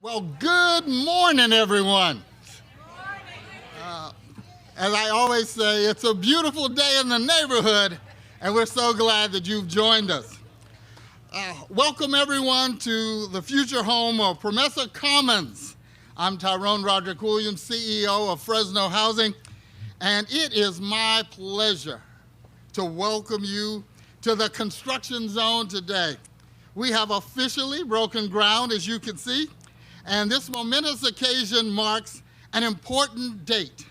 Well, good morning, everyone. As I always say, it's a beautiful day in the neighborhood, and we're so glad that you've joined us. Welcome, everyone, to the future home of Promesa Commons. I'm Tyrone Roderick Williams, CEO of Fresno Housing, and it is my pleasure to welcome you to the construction zone today. We have officially broken ground, as you can see, and this momentous occasion marks an important date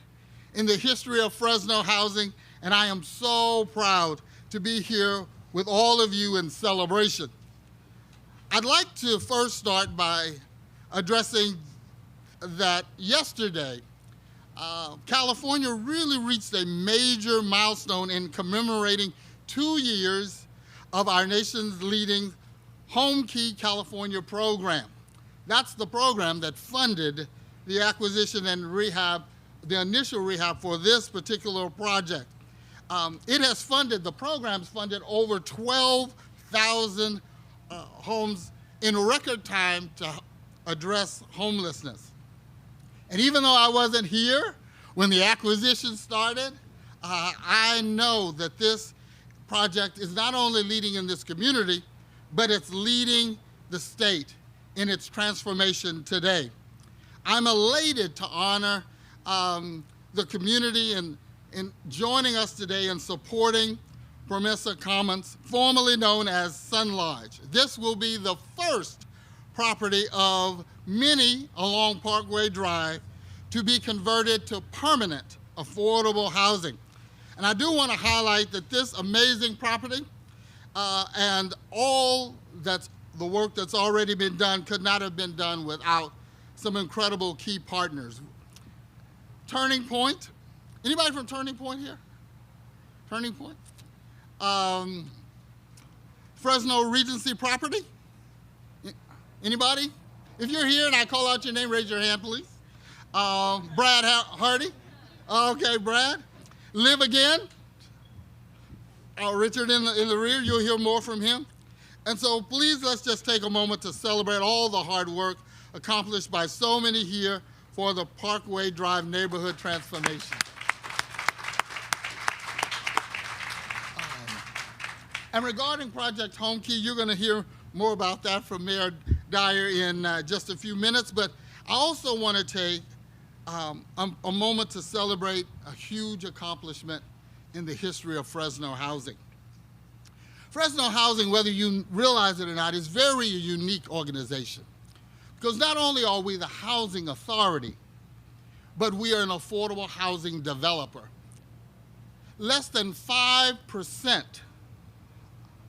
in the history of Fresno Housing, and I am so proud to be here with all of you in celebration. I'd like to first start by addressing that yesterday, California really reached a major milestone in commemorating 2 years of our nation's leading Home Key California program. That's the program that funded the acquisition and rehab, the initial rehab for this particular project. The program's funded over 12,000 homes in record time to address homelessness. And even though I wasn't here when the acquisition started, I know that this project is not only leading in this community, but it's leading the state in its transformation today. I'm elated to honor the community in joining us today in supporting Promesa Commons, formerly known as Sun Lodge. This will be the first property of many along Parkway Drive to be converted to permanent, affordable housing. And I do want to highlight that this amazing property and all the work that's already been done could not have been done without some incredible key partners. Turning Point, anybody from Turning Point here? Turning Point? Fresno Regency Property? Anybody? If you're here and I call out your name, raise your hand, please. Brad Hardy? Okay, Brad. Live Again? Richard in the rear, you'll hear more from him. And so please, let's just take a moment to celebrate all the hard work accomplished by so many here for the Parkway Drive neighborhood transformation. And regarding Project Home Key, you're going to hear more about that from Mayor Dyer in just a few minutes, but I also want to take a moment to celebrate a huge accomplishment in the history of Fresno Housing. Fresno Housing, whether you realize it or not, is very a unique organization because not only are we the housing authority, but we are an affordable housing developer. Less than 5%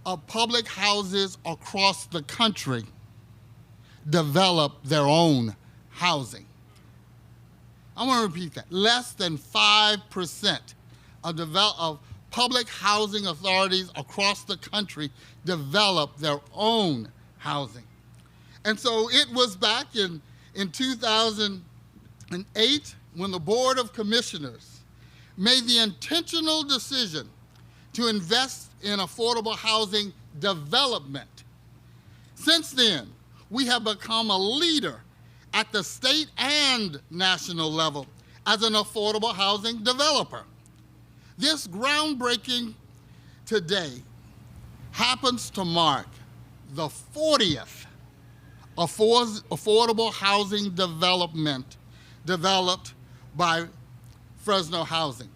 of public houses across the country develop their own housing. I want to repeat that. Less than 5% of public housing authorities across the country develop their own housing. And so it was back in 2008 when the Board of Commissioners made the intentional decision to invest in affordable housing development. Since then, we have become a leader at the state and national level as an affordable housing developer. This groundbreaking today happens to mark the 40th affordable housing development developed by Fresno Housing.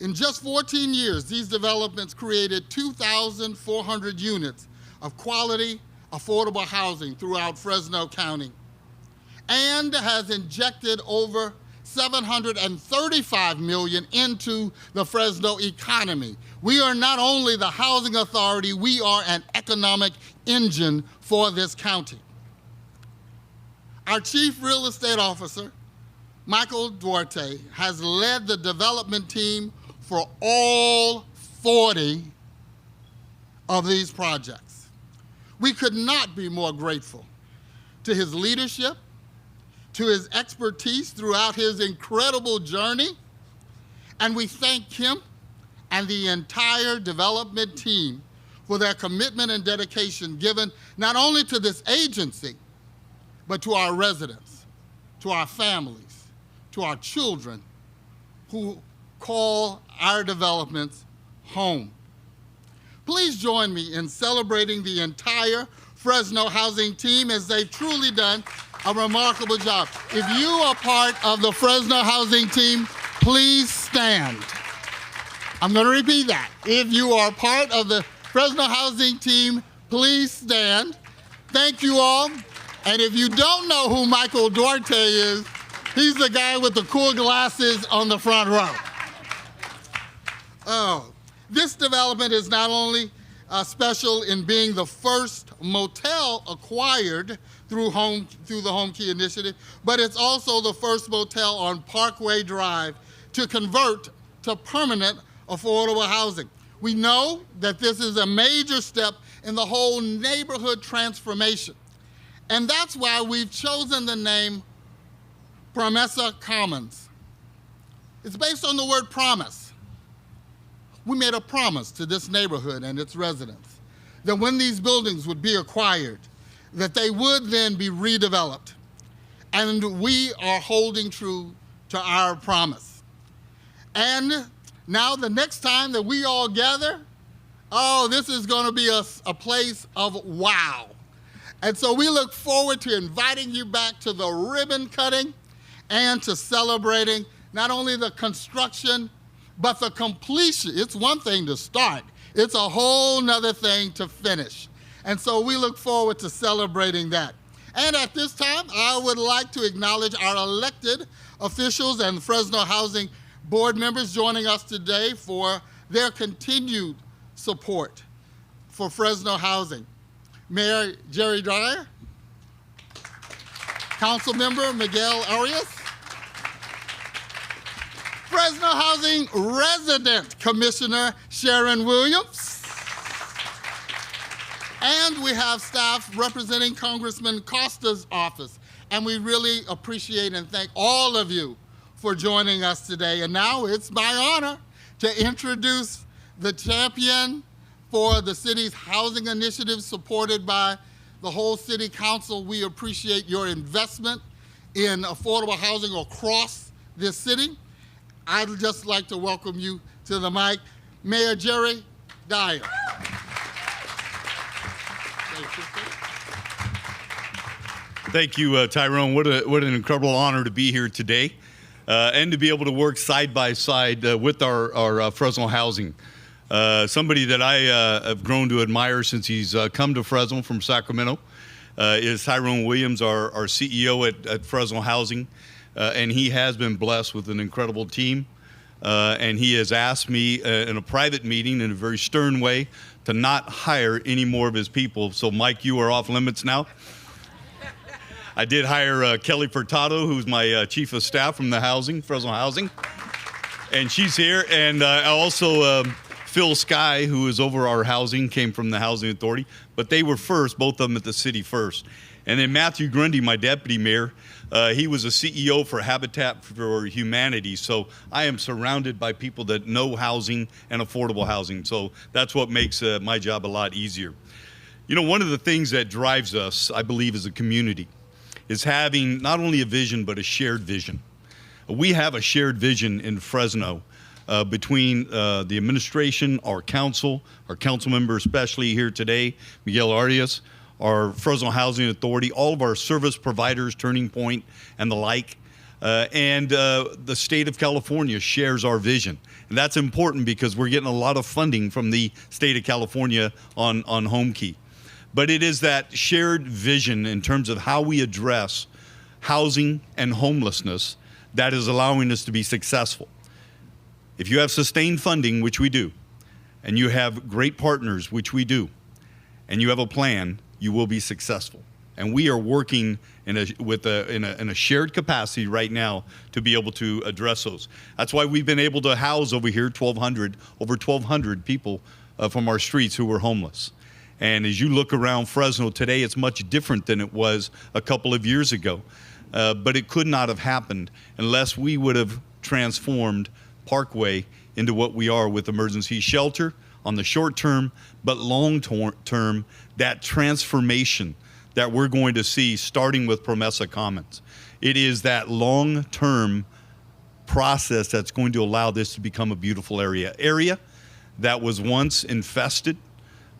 In just 14 years, these developments created 2,400 units of quality, affordable housing throughout Fresno County and has injected over $735 million into the Fresno economy. We are not only the housing authority, we are an economic engine for this county. Our Chief Real Estate Officer, Michael Duarte, has led the development team for all 40 of these projects. We could not be more grateful to his leadership, to his expertise throughout his incredible journey, and we thank him and the entire development team for their commitment and dedication given not only to this agency, but to our residents, to our families, to our children who call our developments home. Please join me in celebrating the entire Fresno Housing team, as they've truly done a remarkable job. If you are part of the Fresno Housing team, please stand. I'm going to repeat that. If you are part of the Fresno Housing team, please stand. Thank you all. And if you don't know who Michael Duarte is, he's the guy with the cool glasses on the front row. Oh, this development is not only special in being the first motel acquired through the Home Key Initiative, but it's also the first motel on Parkway Drive to convert to permanent affordable housing. We know that this is a major step in the whole neighborhood transformation. And that's why we've chosen the name Promesa Commons. It's based on the word promise. We made a promise to this neighborhood and its residents that when these buildings would be acquired, that they would then be redeveloped. And we are holding true to our promise. And now the next time that we all gather, oh, this is going to be a place of wow. And so we look forward to inviting you back to the ribbon cutting and to celebrating not only the construction, but the completion. It's one thing to start. It's a whole nother thing to finish. And so we look forward to celebrating that. And at this time, I would like to acknowledge our elected officials and Fresno Housing board members joining us today for their continued support for Fresno Housing. Mayor Jerry Dyer, Councilmember Miguel Arias, Fresno Housing Resident Commissioner Sharon Williams, and we have staff representing Congressman Costa's office. And we really appreciate and thank all of you for joining us today. And now it's my honor to introduce the champion for the city's housing initiative supported by the whole city council. We appreciate your investment in affordable housing across this city. I'd just like to welcome you to the mic, Mayor Jerry Dyer. Thank you, Tyrone. What an incredible honor to be here today and to be able to work side by side with our Fresno Housing. Somebody that I have grown to admire since he's come to Fresno from Sacramento is Tyrone Williams, our CEO at Fresno Housing. And he has been blessed with an incredible team. And he has asked me in a private meeting in a very stern way to not hire any more of his people. So, Mike, you are off limits now. I did hire Kelly Furtado, who's my chief of staff from the Fresno Housing. And she's here. And also Phil Sky, who is over our housing, came from the Housing Authority. But they were first, both of them at the city first. And then Matthew Grundy, my deputy mayor, he was a CEO for Habitat for Humanity. So I am surrounded by people that know housing and affordable housing. So that's what makes my job a lot easier. You know, one of the things that drives us, I believe, as a community is having not only a vision, but a shared vision. We have a shared vision in Fresno between the administration, our council member especially here today, Miguel Arias, our Fresno Housing Authority, all of our service providers, Turning Point, and the like. And the state of California shares our vision. And that's important because we're getting a lot of funding from the state of California on Home Key. But it is that shared vision in terms of how we address housing and homelessness that is allowing us to be successful. If you have sustained funding, which we do, and you have great partners, which we do, and you have a plan, you will be successful. And we are working in a shared capacity right now to be able to address those. That's why we've been able to house over here over 1,200 people from our streets who were homeless. And as you look around Fresno today, it's much different than it was a couple of years ago. But it could not have happened unless we would have transformed Parkway into what we are with emergency shelter on the short term, but long term, that transformation that we're going to see starting with Promesa Commons. It is that long-term process that's going to allow this to become a beautiful area that was once infested,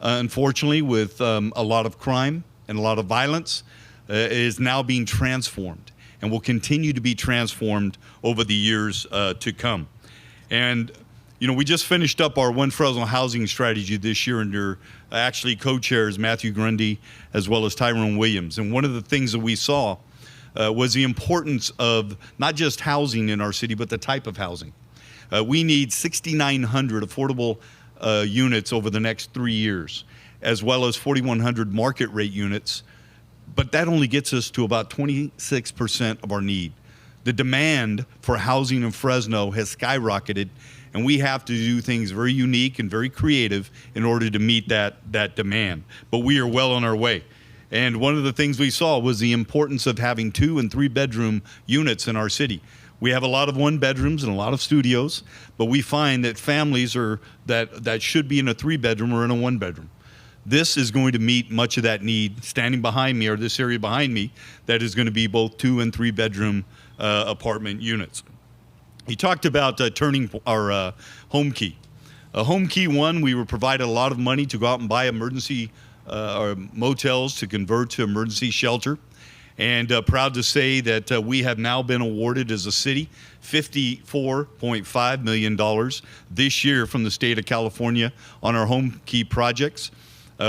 unfortunately, with a lot of crime and a lot of violence, is now being transformed and will continue to be transformed over the years to come. And you know, we just finished up our One Fresno housing strategy this year under actually co-chairs Matthew Grundy as well as Tyrone Williams. And one of the things that we saw was the importance of not just housing in our city, but the type of housing. We need 6,900 affordable units over the next 3 years, as well as 4,100 market rate units. But that only gets us to about 26% of our need. The demand for housing in Fresno has skyrocketed, and we have to do things very unique and very creative in order to meet that demand. But we are well on our way. And one of the things we saw was the importance of having 2- and 3-bedroom units in our city. We have a lot of 1-bedrooms and a lot of studios, but we find that families that should be in a 3-bedroom or in a 1-bedroom. This is going to meet much of that need. Standing behind me, or this area behind me, that is going to be both 2- and 3-bedroom apartment units. He talked about turning our home key. Home key 1, we were provided a lot of money to go out and buy emergency motels to convert to emergency shelter. And proud to say that we have now been awarded as a city $54.5 million this year from the state of California on our home key projects.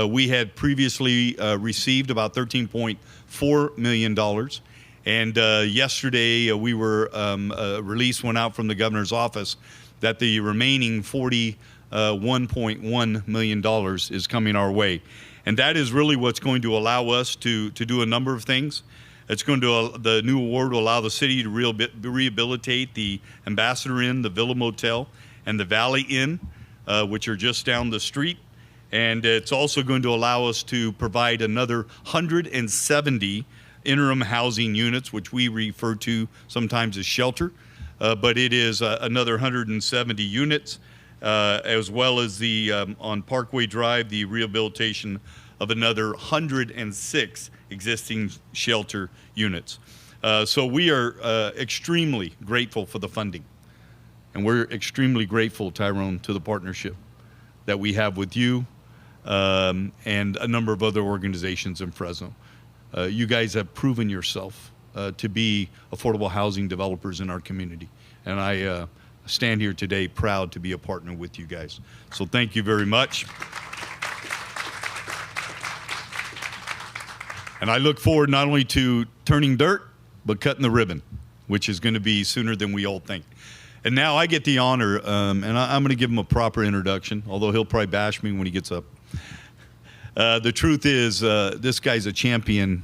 We had previously received about $13.4 million. And yesterday we were, release went out from the governor's office that the remaining $41.1 million is coming our way. And that is really what's going to allow us to do a number of things. It's going to, the new award will allow the city to rehabilitate the Ambassador Inn, the Villa Motel, and the Valley Inn, which are just down the street. And it's also going to allow us to provide another 170 interim housing units, which we refer to sometimes as shelter, but it is another 170 units, as well as the on Parkway Drive, the rehabilitation of another 106 existing shelter units. So we are extremely grateful for the funding, and we're extremely grateful, Tyrone, to the partnership that we have with you and a number of other organizations in Fresno. You guys have proven yourself to be affordable housing developers in our community. And I stand here today proud to be a partner with you guys. So thank you very much. And I look forward not only to turning dirt, but cutting the ribbon, which is going to be sooner than we all think. And now I get the honor, and I'm going to give him a proper introduction, although he'll probably bash me when he gets up. The truth is, this guy's a champion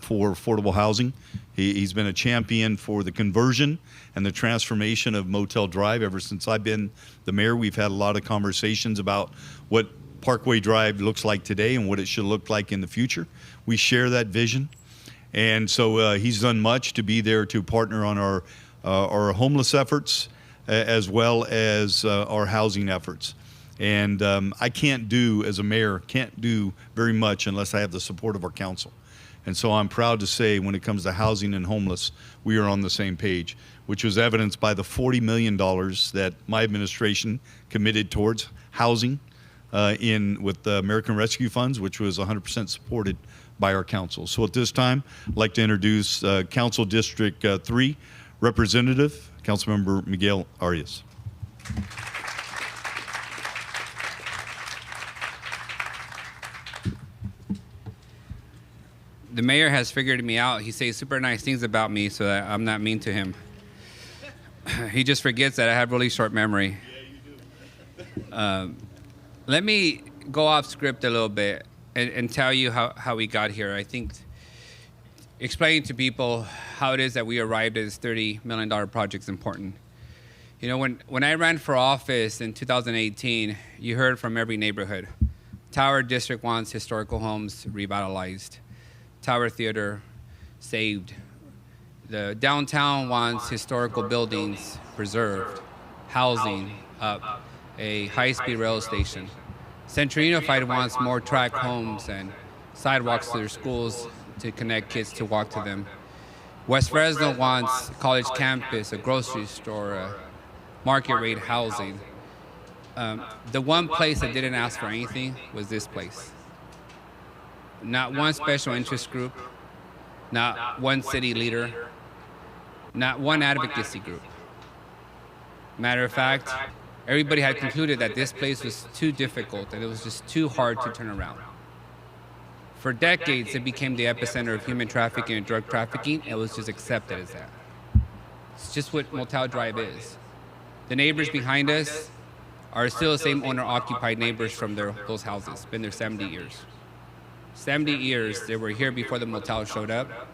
for affordable housing. He's been a champion for the conversion and the transformation of Motel Drive. Ever since I've been the mayor, we've had a lot of conversations about what Parkway Drive looks like today and what it should look like in the future. We share that vision. And so he's done much to be there to partner on our homeless efforts as well as our housing efforts. And I can't do, as a mayor, can't do very much unless I have the support of our council. And so I'm proud to say when it comes to housing and homeless, we are on the same page, which was evidenced by the $40 million that my administration committed towards housing with the American Rescue Funds, which was 100% supported by our council. So at this time, I'd like to introduce Council District 3 Representative, Councilmember Miguel Arias. The mayor has figured me out. He says super nice things about me so that I'm not mean to him. He just forgets that I have really short memory. Yeah, you do. Let me go off script a little bit and tell you how we got here. I think explaining to people how it is that we arrived at this $30 million project is important. You know, when I ran for office in 2018, you heard from every neighborhood. Tower District wants historical homes revitalized. Tower Theater saved. The downtown wants historical buildings preserved, housing up, a high-speed rail station. Central Unified wants more tract homes and sidewalks to their schools to connect kids to walk to them. West Fresno wants a college campus, a grocery store, a market rate housing. The one place that didn't ask for anything was this place. Not one special interest group, not one city leader, not one advocacy group. Matter of fact, everybody had concluded that this place was too difficult and it was just too hard to turn around. For decades, it became the epicenter of human trafficking and drug trafficking. It was just accepted as that. It's just what Motel Drive is. The neighbors behind us are still the same owner-occupied neighbors from those houses. Been there 70 years. 70 years, they were here before the motel showed up,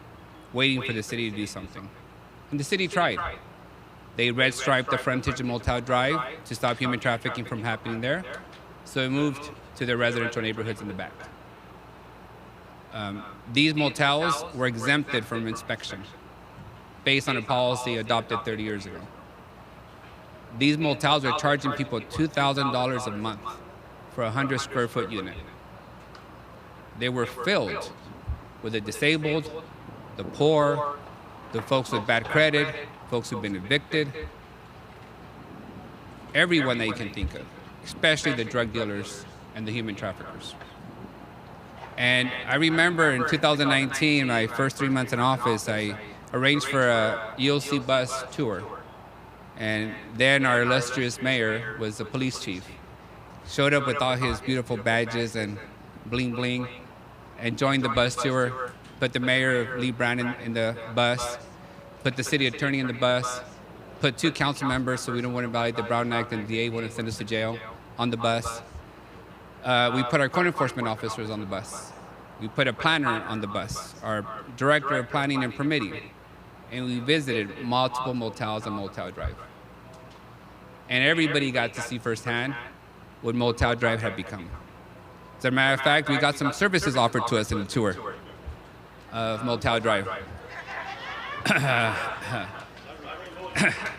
waiting for the city to do something. And the city tried. They red striped the frontage of Motel Drive to stop human trafficking from happening there. So it moved to the residential neighborhoods in the back. These motels were exempted from inspection based on a policy adopted 30 years ago. These motels were charging people $2,000 a month for a 100 square foot unit. They were filled with the disabled, the poor, the folks with bad credit, folks who've been evicted, everyone that you can think of, especially the drug dealers and the human traffickers. And I remember in 2019, my first 3 months in office, I arranged for a EOC bus tour. And then our illustrious mayor was the police chief. Showed up with all his beautiful badges and bling bling and joined the bus tour, put the mayor, Lee Brandon, in the bus, put the city attorney in the bus, put 2 council members so we don't want to violate the Brown Act and the DA wouldn't send us to jail on the bus. We put our code enforcement officers on the bus. We put a planner on the bus, our director of planning and permitting. And we visited multiple motels on Motel Drive. And everybody got to see firsthand what Motel Drive had become. As a matter of fact, we got some services offered to us in the tour of Motel Drive.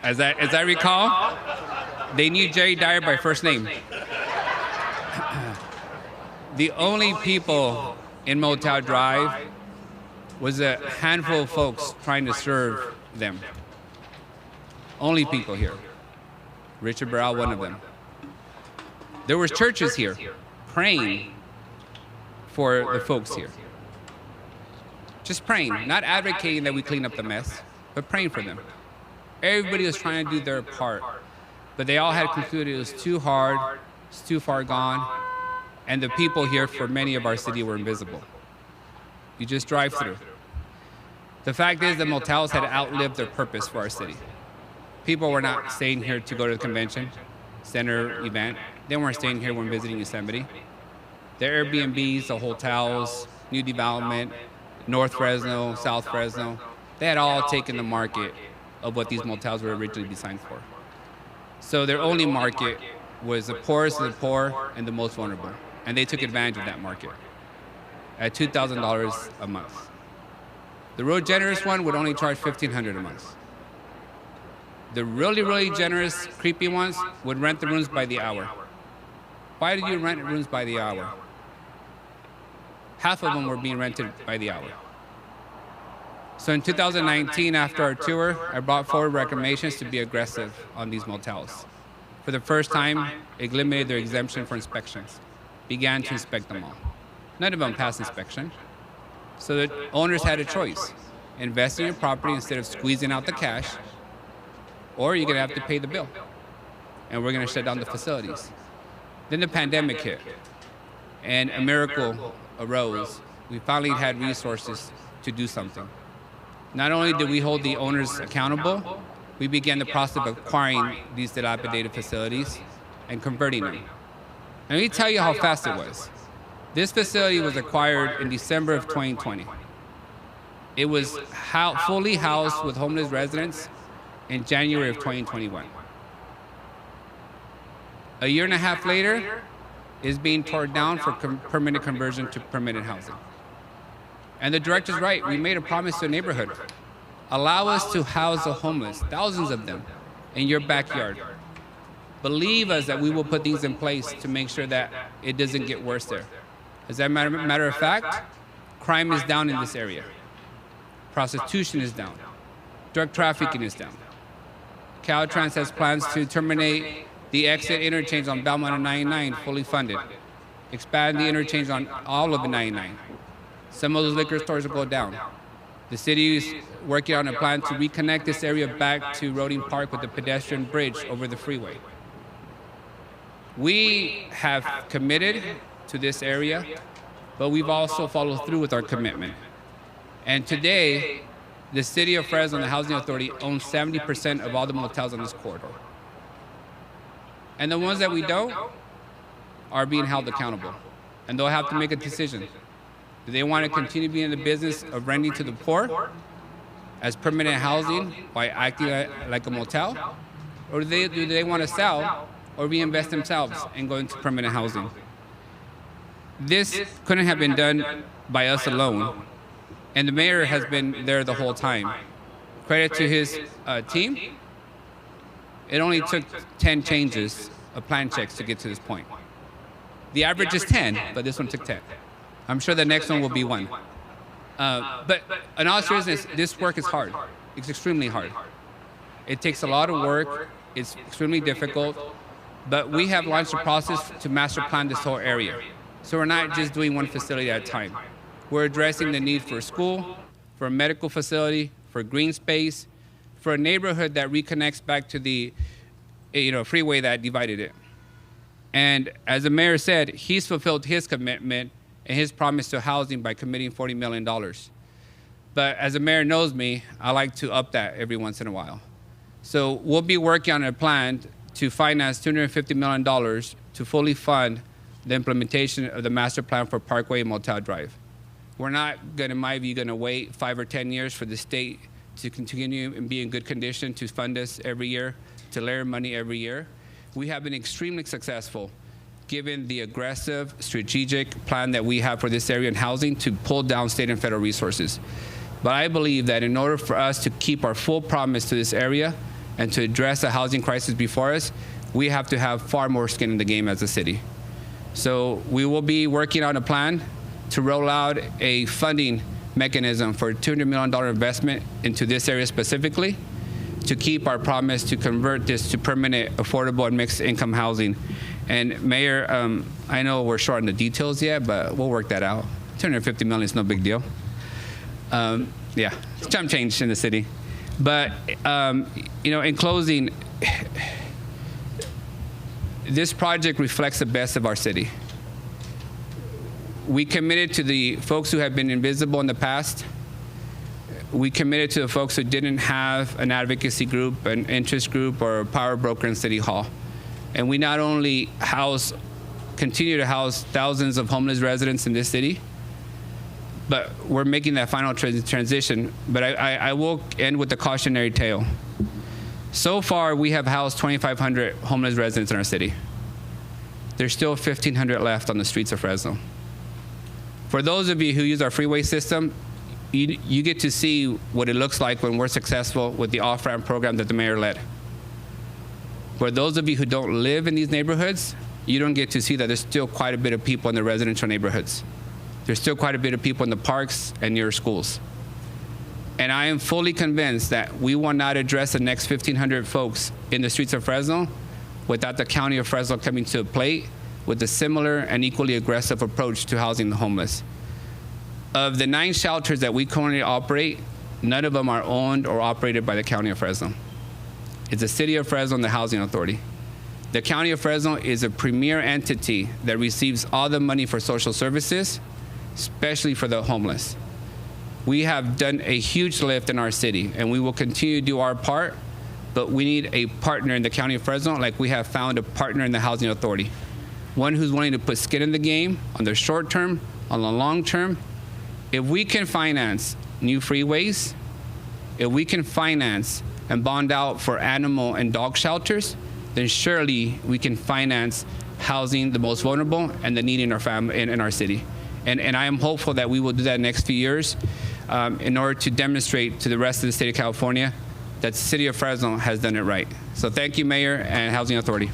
As I recall, they knew Jerry Dyer by first name. The only people in Motel Drive was a handful of folks trying to serve them. Only people here. Richard Burrell, one of them. There was churches here praying for the folks here. Just praying, not advocating that we clean up the mess, but praying for them. Everybody was trying to do their part, but they all had concluded it was too hard, it's too far gone, and the people here for many of our city were invisible. You just drive through. The fact is that motels had outlived their purpose for our city. People were not staying here to go to the convention center event. They weren't staying here when visiting Yosemite. The Airbnbs, the hotels, new development, North Fresno, South Fresno, they had all taken the market of what these motels were originally designed for. So their only market was the poorest of the poor and the most vulnerable. And they took advantage of that market at $2,000 a month. The real generous one would only charge $1,500 a month. The really, really generous, creepy ones would rent the rooms by the hour. Why did you rent rooms by the hour? Half of them were being rented by the hour. So in 2019, after our tour, I brought forward recommendations to be aggressive on these motels. For the first time, it eliminated their exemption for inspections, began to inspect them all. None of them passed inspection. So the owners had a choice. Invest in your property instead of squeezing out the cash, or you're gonna have to pay the bill. And we're gonna shut down the facilities. Then the pandemic hit, and a miracle arose. We finally had resources to do something. Not only did we hold the owners accountable, we began the process of acquiring these dilapidated facilities and converting them. And let me tell you how fast it was. This facility was acquired in December of 2020. It was fully housed with homeless residents in January of 2021. A year and a half later, it's being torn down for permanent conversion to permanent housing. And the director's right, we made a promise to the neighborhood. Allow us to house the homeless, thousands of them, in your backyard. Believe us that we will put things in place to make sure that it doesn't get worse there. As a matter of fact, Crime is down in this area. Prostitution is down. Drug trafficking is down. Caltrans has plans to terminate the exit interchange on Belmont and 99, fully funded. Expand the interchange on all of the 99. Some of those liquor stores will go down. The city is working on a plan to reconnect this area back to Roding Park with a pedestrian bridge over the freeway. We have committed to this area, but we've also followed through with our commitment. And today, the City of Fresno and the Housing Authority owns 70% of all the motels on this corridor. And the ones that we don't are being held accountable. And they'll have to make a decision. Do they want to continue being in the business of renting to the poor as permanent housing by acting like a motel? Or do they want to sell or reinvest themselves and go into permanent housing? This couldn't have been done by us alone. And the mayor has been there the whole time. Credit to his team. It only took 10 changes of plan checks to get to this point. The average is 10, but this one took 10. I'm sure the next one will be 1. But in all seriousness, this work is hard. It's extremely hard. It takes a lot of work. It's extremely difficult. But we have launched a process to master plan this whole area. So we're not just doing one facility at a time. We're addressing the need for a school, for a medical facility, for green space, for a neighborhood that reconnects back to the freeway that divided it. And as the mayor said, he's fulfilled his commitment and his promise to housing by committing $40 million. But as the mayor knows me, I like to up that every once in a while. So we'll be working on a plan to finance $250 million to fully fund the implementation of the master plan for Parkway and Motel Drive. We're not in my view, going to wait 5 or 10 years for the state to continue and be in good condition to fund us every year, to layer money every year. We have been extremely successful given the aggressive strategic plan that we have for this area in housing to pull down state and federal resources. But I believe that in order for us to keep our full promise to this area and to address the housing crisis before us, we have to have far more skin in the game as a city. So we will be working on a plan to roll out a funding mechanism for a $200 million investment into this area specifically to keep our promise to convert this to permanent, affordable, and mixed income housing. And Mayor, I know we're short on the details yet, but we'll work that out. $250 million is no big deal. Yeah, it's chump change in the city. But, in closing, this project reflects the best of our city. We committed to the folks who have been invisible in the past. We committed to the folks who didn't have an advocacy group, an interest group, or a power broker in City Hall. And we not only continue to house thousands of homeless residents in this city, but we're making that final transition. But I will end with a cautionary tale. So far, we have housed 2,500 homeless residents in our city. There's still 1,500 left on the streets of Fresno. For those of you who use our freeway system, you get to see what it looks like when we're successful with the off-ramp program that the mayor led. For those of you who don't live in these neighborhoods, you don't get to see that there's still quite a bit of people in the residential neighborhoods. There's still quite a bit of people in the parks and near schools. And I am fully convinced that we will not address the next 1,500 folks in the streets of Fresno without the County of Fresno coming to the plate with a similar and equally aggressive approach to housing the homeless. Of the 9 shelters that we currently operate, none of them are owned or operated by the County of Fresno. It's the City of Fresno and the Housing Authority. The County of Fresno is a premier entity that receives all the money for social services, especially for the homeless. We have done a huge lift in our city, and we will continue to do our part, but we need a partner in the County of Fresno like we have found a partner in the Housing Authority. One who's willing to put skin in the game on the short term, on the long term. If we can finance new freeways, if we can finance and bond out for animal and dog shelters, then surely we can finance housing the most vulnerable and the needy in our family in our city. And I am hopeful that we will do that in the next few years in order to demonstrate to the rest of the state of California that the City of Fresno has done it right. So thank you, Mayor and Housing Authority.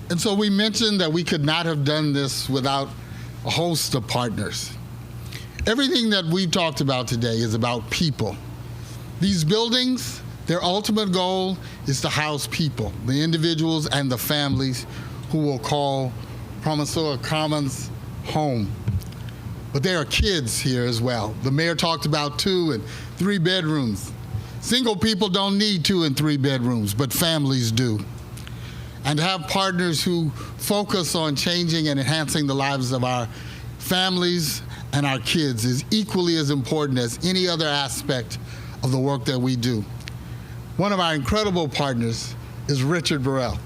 And so we mentioned that we could not have done this without a host of partners. Everything that we've talked about today is about people. These buildings, their ultimate goal is to house people, the individuals and the families who will call Promesa Commons home. But there are kids here as well. The mayor talked about 2 and 3 bedrooms. Single people don't need 2 and 3 bedrooms, but families do. And to have partners who focus on changing and enhancing the lives of our families and our kids is equally as important as any other aspect of the work that we do. One of our incredible partners is Richard Burrell.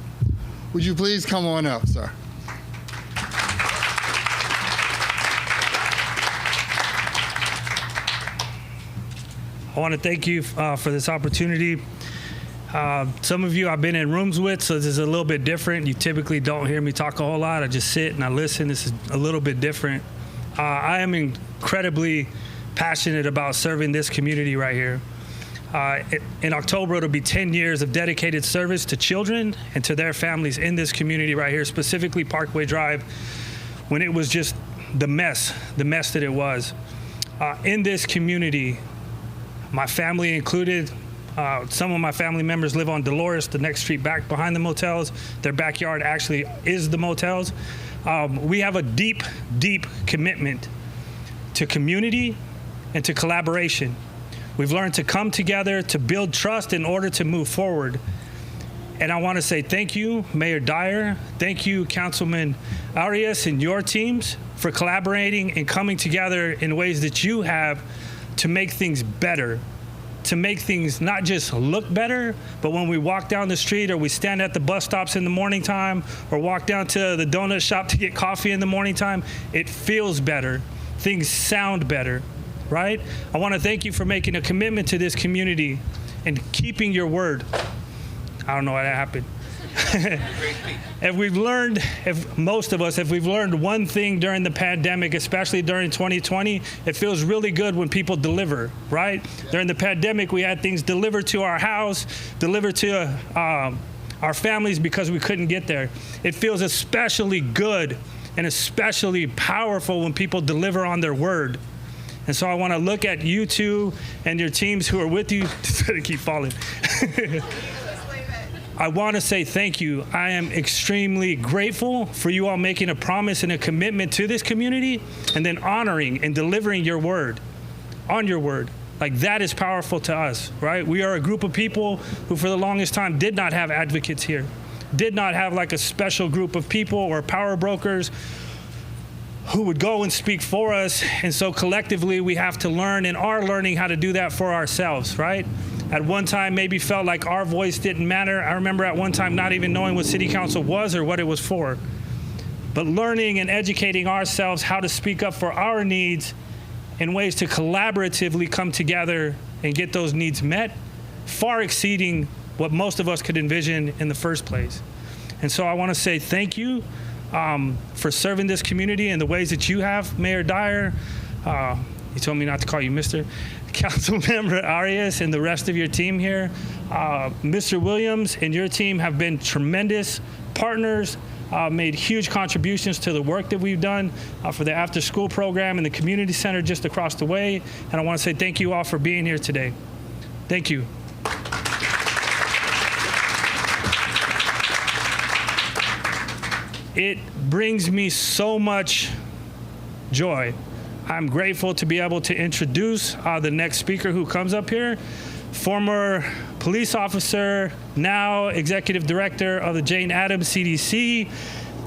Would you please come on up, sir? I want to thank you for this opportunity. Some of you I've been in rooms with, so this is a little bit different. You typically don't hear me talk a whole lot. I just sit and I listen. This is a little bit different. I am incredibly passionate about serving this community right here. In October, it'll be 10 years of dedicated service to children and to their families in this community right here, specifically Parkway Drive, when it was just the mess that it was. In this community, my family included, some of my family members live on Dolores, the next street back behind the motels. Their backyard actually is the motels. We have a deep, deep commitment to community and to collaboration. We've learned to come together to build trust in order to move forward. And I want to say thank you, Mayor Dyer. Thank you, Councilman Arias and your teams for collaborating and coming together in ways that you have to make things better, to make things not just look better, but when we walk down the street or we stand at the bus stops in the morning time or walk down to the donut shop to get coffee in the morning time, it feels better. Things sound better, right? I want to thank you for making a commitment to this community and keeping your word. I don't know why that happened. If most of us, if we've learned one thing during the pandemic, especially during 2020, it feels really good when people deliver, right? During the pandemic, we had things delivered to our house, delivered to our families because we couldn't get there. It feels especially good and especially powerful when people deliver on their word. And so I want to look at you two and your teams who are with you. Instead of keep falling. I want to say thank you. I am extremely grateful for you all making a promise and a commitment to this community and then honoring and delivering your word, on your word. Like that is powerful to us, right? We are a group of people who for the longest time did not have advocates here, did not have like a special group of people or power brokers who would go and speak for us. And so collectively we have to learn and are learning how to do that for ourselves, right? At one time, maybe felt like our voice didn't matter. I remember at one time not even knowing what city council was or what it was for. But learning and educating ourselves how to speak up for our needs in ways to collaboratively come together and get those needs met, far exceeding what most of us could envision in the first place. And so I want to say thank you for serving this community in the ways that you have, Mayor Dyer. You told me not to call you Mr. Councilmember Arias and the rest of your team here. Mr. Williams and your team have been tremendous partners, made huge contributions to the work that we've done for the after-school program and the community center just across the way. And I want to say thank you all for being here today. Thank you. It brings me so much joy. I'm grateful to be able to introduce the next speaker who comes up here, former police officer, now executive director of the Jane Addams CDC.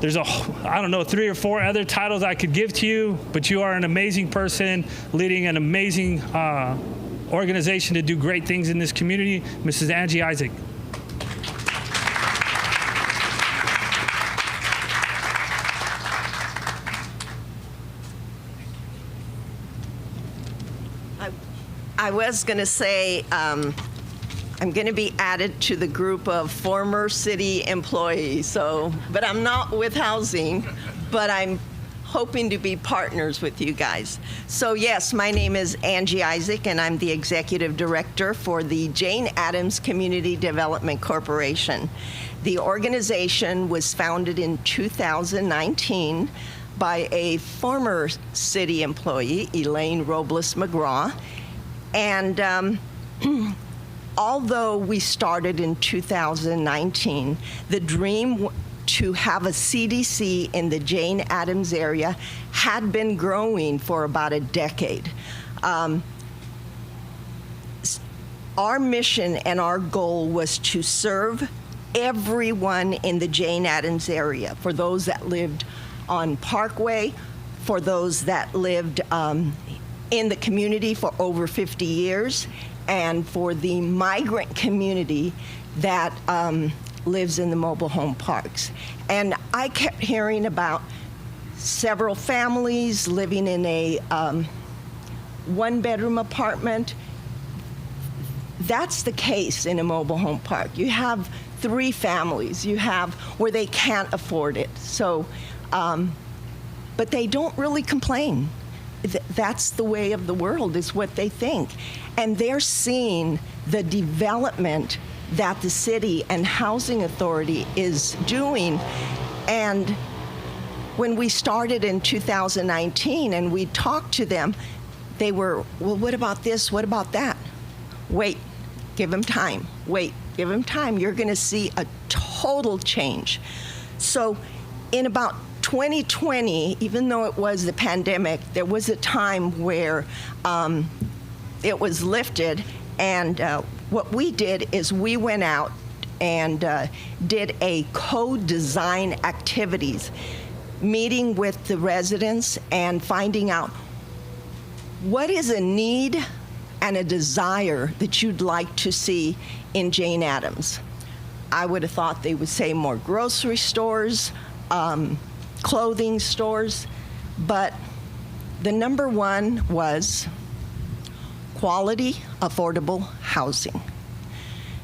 There's I don't know, 3 or 4 other titles I could give to you, but you are an amazing person leading an amazing organization to do great things in this community, Mrs. Angie Isaac. I was going to say I'm going to be added to the group of former city employees. But I'm not with housing, but I'm hoping to be partners with you guys. So yes, my name is Angie Isaac, and I'm the Executive Director for the Jane Addams Community Development Corporation. The organization was founded in 2019 by a former city employee, Elaine Robles McGraw. And although we started in 2019, the dream to have a CDC in the Jane Addams area had been growing for about a decade. Our mission and our goal was to serve everyone in the Jane Addams area, for those that lived on Parkway, for those that lived in the community for over 50 years, and for the migrant community that lives in the mobile home parks. And I kept hearing about several families living in a one-bedroom apartment. That's the case in a mobile home park. You have 3 families. You have where they can't afford it. So, but they don't really complain. That's the way of the world, is what they think. And they're seeing the development that the city and housing authority is doing. And when we started in 2019 and we talked to them, they were, well, what about this? What about that? Wait, give them time. Wait, give them time. You're going to see a total change. So in about 2020, even though it was the pandemic, there was a time where it was lifted, and what we did is we went out and did a co-design activities, meeting with the residents and finding out what is a need and a desire that you'd like to see in Jane Addams. I would have thought they would say more grocery stores, clothing stores, but the number one was quality, affordable housing.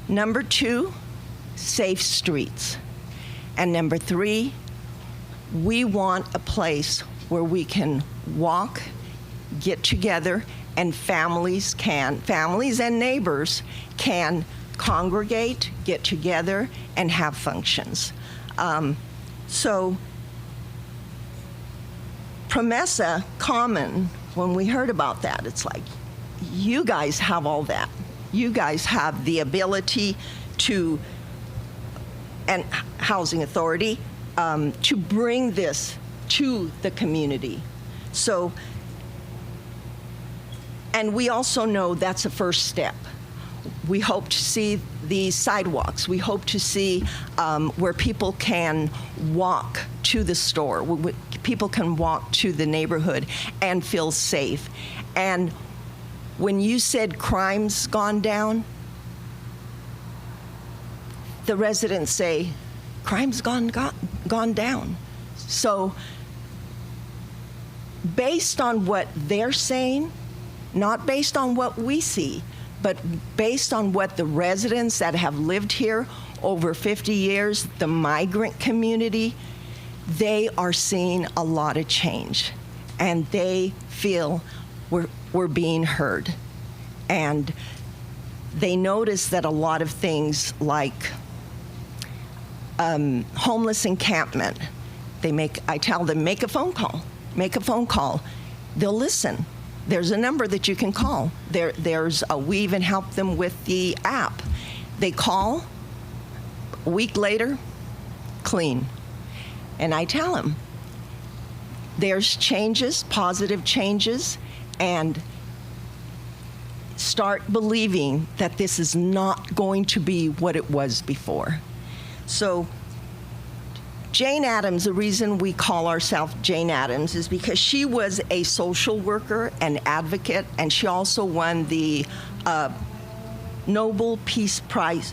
Number 2, safe streets. And number 3, we want a place where we can walk, get together, and families and neighbors can congregate, get together, and have functions. So Promesa Commons, when we heard about that, it's like, you guys have all that. You guys have the ability to, and housing authority, to bring this to the community. So, and we also know that's a first step. We hope to see the sidewalks. We hope to see where people can walk to the store, where people can walk to the neighborhood and feel safe. And when you said crime's gone down, the residents say, crime's gone down. So based on what they're saying, not based on what we see, but based on what the residents that have lived here over 50 years, the migrant community, they are seeing a lot of change. And they feel we're being heard. And they notice that a lot of things like homeless encampment, I tell them, make a phone call. Make a phone call. They'll listen. There's a number that you can call. We even help them with the app. They call, a week later, clean. And I tell them, there's changes, positive changes, and start believing that this is not going to be what it was before. So Jane Addams, the reason we call ourselves Jane Addams is because she was a social worker and advocate, and she also won the Nobel Peace Prize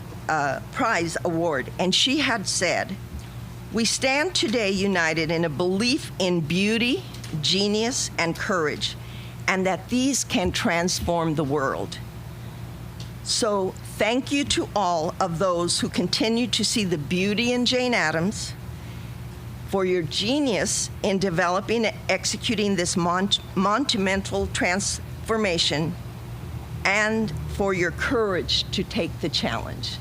Award. And she had said, "We stand today united in a belief in beauty, genius, and courage, and that these can transform the world." So thank you to all of those who continue to see the beauty in Jane Addams, for your genius in developing and executing this monumental transformation, and for your courage to take the challenge.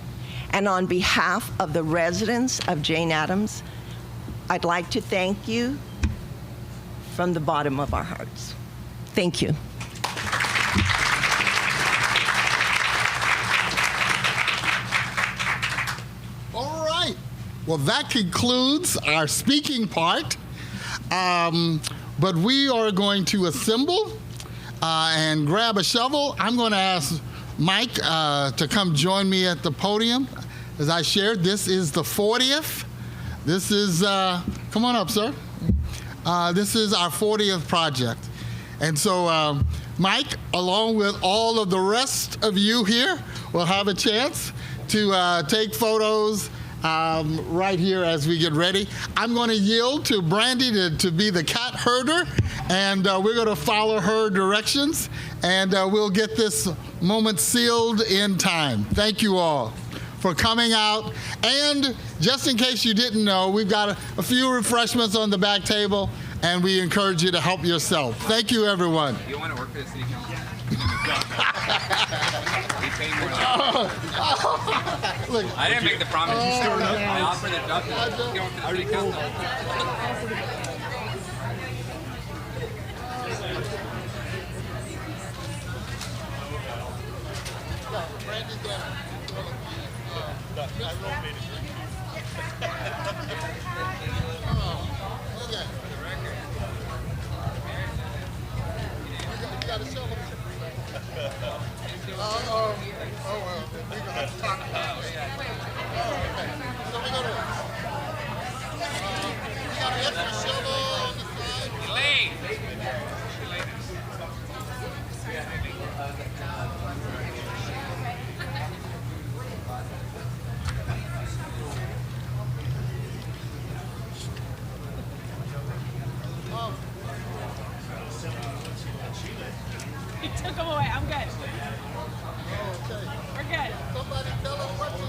And on behalf of the residents of Jane Addams, I'd like to thank you from the bottom of our hearts. Thank you. All right. Well, that concludes our speaking part. But we are going to assemble and grab a shovel. I'm going to ask Mike to come join me at the podium. As I shared, this is the 40th. This is, come on up, sir. This is our 40th project. And so Mike, along with all of the rest of you here, will have a chance to take photos right here as we get ready. I'm going to yield to Brandy to be the cat herder, and we're going to follow her directions, and we'll get this moment sealed in time. Thank you all for coming out. And just in case you didn't know, we've got a few refreshments on the back table, and we encourage you to help yourself. Thank you, everyone. You want to work for the city council? We pay more than Look, I didn't make the promise. I offered the job to go to the city council. He took them away. I'm good. We're good. somebody tell us what to do?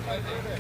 Yeah.